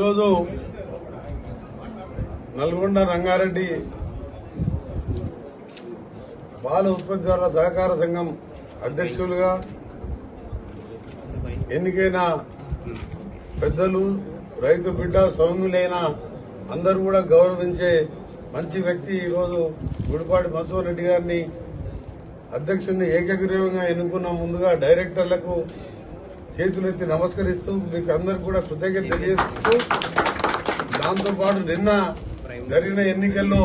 ఈరోజు నల్గొండ రంగారెడ్డి పాల ఉత్పత్తిదారుల సహకార సంఘం అధ్యక్షులుగా ఎన్నికైన పెద్దలు, రైతు బిడ్డ, సౌమ్యులైన అందరూ కూడా గౌరవించే మంచి వ్యక్తి ఈరోజు గుడిపాటి మధుసూదన్ రెడ్డి గారిని అధ్యక్షుడిని ఏకగ్రీవంగా ఎన్నుకున్న ముందుగా డైరెక్టర్లకు చేతులెత్తి నమస్కరిస్తూ మీకు అందరికి కూడా కృతజ్ఞత తెలియజేస్తూ, దాంతోపాటు నిన్న జరిగిన ఎన్నికల్లో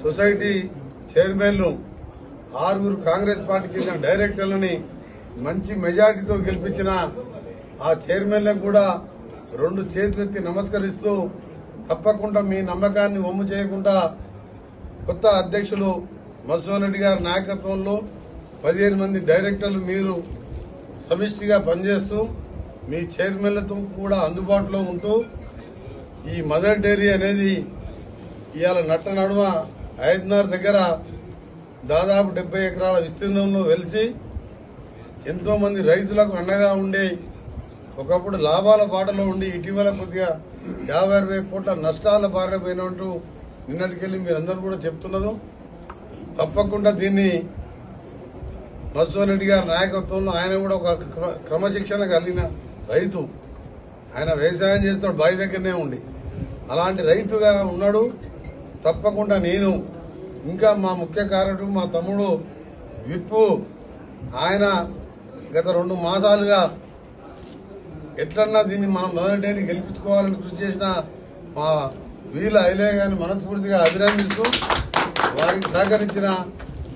సొసైటీ చైర్మన్లు 6 కాంగ్రెస్ పార్టీకి చెందిన డైరెక్టర్లని మంచి మెజార్టీతో గెలిపించిన ఆ చైర్మన్లకు కూడా 2 చేతులెత్తి నమస్కరిస్తూ, తప్పకుండా మీ నమ్మకాన్ని వమ్ము చేయకుండా కొత్త అధ్యక్షులు మధుసూదన్ రెడ్డి గారి నాయకత్వంలో 15 మంది డైరెక్టర్లు మీరు సమిష్టిగా పనిచేస్తూ మీ చైర్మన్లతో కూడా అందుబాటులో ఉంటూ ఈ మదర్ డైరీ అనేది ఇవాళ నట్ట నడుమ ఐదున్నర దగ్గర దాదాపు 70 ఎకరాల విస్తీర్ణంలో వెలిసి ఎంతో మంది రైతులకు అండగా ఉండే, ఒకప్పుడు లాభాల బాటలో ఉండి ఇటీవల కొద్దిగా 50-60 కోట్ల నష్టాల బారిన పోయినట్టు నిన్నటికెళ్లి మీరందరూ కూడా చెప్తున్నారు. తప్పకుండా దీన్ని మధుసూదన్ రెడ్డి గారి నాయకత్వంలో, ఆయన కూడా ఒక క్రమశిక్షణ కలిగిన రైతు, ఆయన వ్యవసాయం చేస్తాడు బావి దగ్గరనే ఉండి, అలాంటి రైతుగా ఉన్నాడు. తప్పకుండా నేను ఇంకా మా ముఖ్య కార్యదర్శి మా తమ్ముడు విప్పు, ఆయన గత 2 మాసాలుగా ఎట్లన్నా దీన్ని మా మదర్ డైరీ గెలిపించుకోవాలని కృషి చేసిన మా వీళ్ళ ఐలయ్య గారిని మనస్ఫూర్తిగా అభినందిస్తూ, వారికి సహకరించిన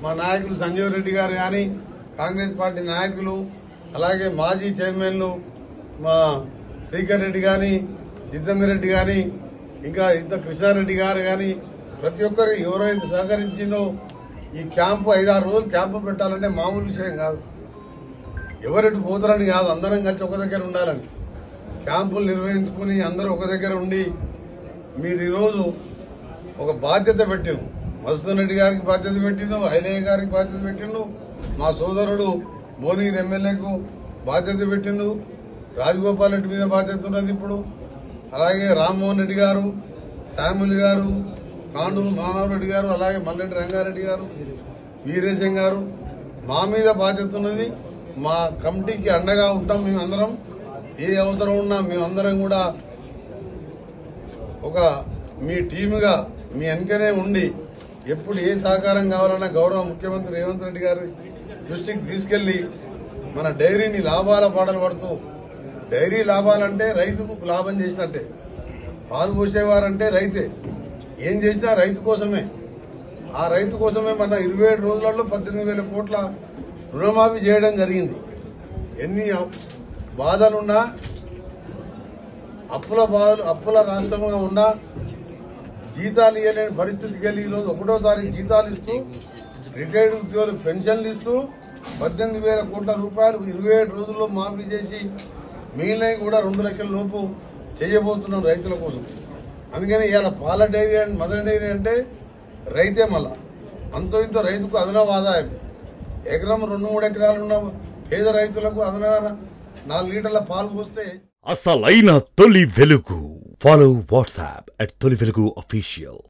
మా నాయకులు సంజీవ్ రెడ్డి గారు కానీ, కాంగ్రెస్ పార్టీ నాయకులు, అలాగే మాజీ చైర్మన్లు మా శ్రీకర్ రెడ్డి కానీ, జితమిరెడ్డి కానీ, ఇంకా కృష్ణారెడ్డి గారు కానీ, ప్రతి ఒక్కరు ఎవరైతే సహకరించిందో ఈ క్యాంపు 5-6 రోజులు క్యాంపు పెట్టాలంటే మామూలు విషయం కాదు. ఎవరెటు పోతారని కాదు, అందరం కలిసి ఒక దగ్గర ఉండాలని క్యాంపులు నిర్వహించుకుని అందరూ ఒక దగ్గర ఉండి మీరు ఈరోజు ఒక బాధ్యత పెట్టిను. మధుసూదన్ రెడ్డి గారికి బాధ్యత పెట్టిండు, ఐలయ్య గారికి బాధ్యత పెట్టిండు, మా సోదరుడు భువనగిరి ఎమ్మెల్యేకు బాధ్యత పెట్టిండు, రాజగోపాల్ రెడ్డి మీద బాధ్యత ఉన్నది ఇప్పుడు, అలాగే రామ్మోహన్ రెడ్డి గారు, శామ్యుల్ గారు, కాండూరు మానవరెడ్డి గారు, అలాగే మల్లెడ్డి రంగారెడ్డి గారు, వీరేశం గారు, మా మీద బాధ్యత ఉన్నది. మా కమిటీకి అండగా ఉంటాం. మేమందరం ఏ అవసరం ఉన్నా మేమందరం కూడా ఒక మీ టీముగా మీ వెనుకనే ఉండి ఎప్పుడు ఏ సహకారం కావాలన్నా గౌరవ ముఖ్యమంత్రి రేవంత్ రెడ్డి గారి దృష్టికి తీసుకెళ్లి మన డైరీని లాభాల పాటలు పడుతూ, డైరీ లాభాలంటే రైతుకు లాభం చేసినట్టే, పాలు పోసేవారంటే రైతే, ఏం చేసినా రైతు కోసమే. ఆ రైతు కోసమే మన 27 రోజులలో 18,000 కోట్ల రుణమాఫీ చేయడం జరిగింది. ఎన్ని బాధలున్నా, అప్పుల రాష్ట్రంగా ఉన్నా, జీతాలు ఇవ్వలేని పరిస్థితికి వెళ్ళి ఈరోజు 1వ తారీఖు జీతాలు ఇస్తూ, రిటైర్డ్ ఉద్యోగులకు పెన్షన్లు ఇస్తూ 18,000 కోట్ల రూపాయలు 27 రోజుల్లో మాఫీ చేసి మిగిలినవి కూడా 2 లక్షల లోపు చేయబోతున్నాం రైతుల కోసం. అందుకని ఇవాళ పాల డైరీ అండ్ మదర్ డైరీ అంటే రైతే. మళ్ళా అంతో ఇంతో రైతుకు అదనపు ఆదాయం. ఎకరం 2-3 ఎకరాలు ఉన్న పేద రైతులకు అదనంగా 4 లీటర్ల పాలు పోస్తే అసలైన తొలి వెలుగు. ఫాలో వాట్సాప్ @తొలి వెలుగు official.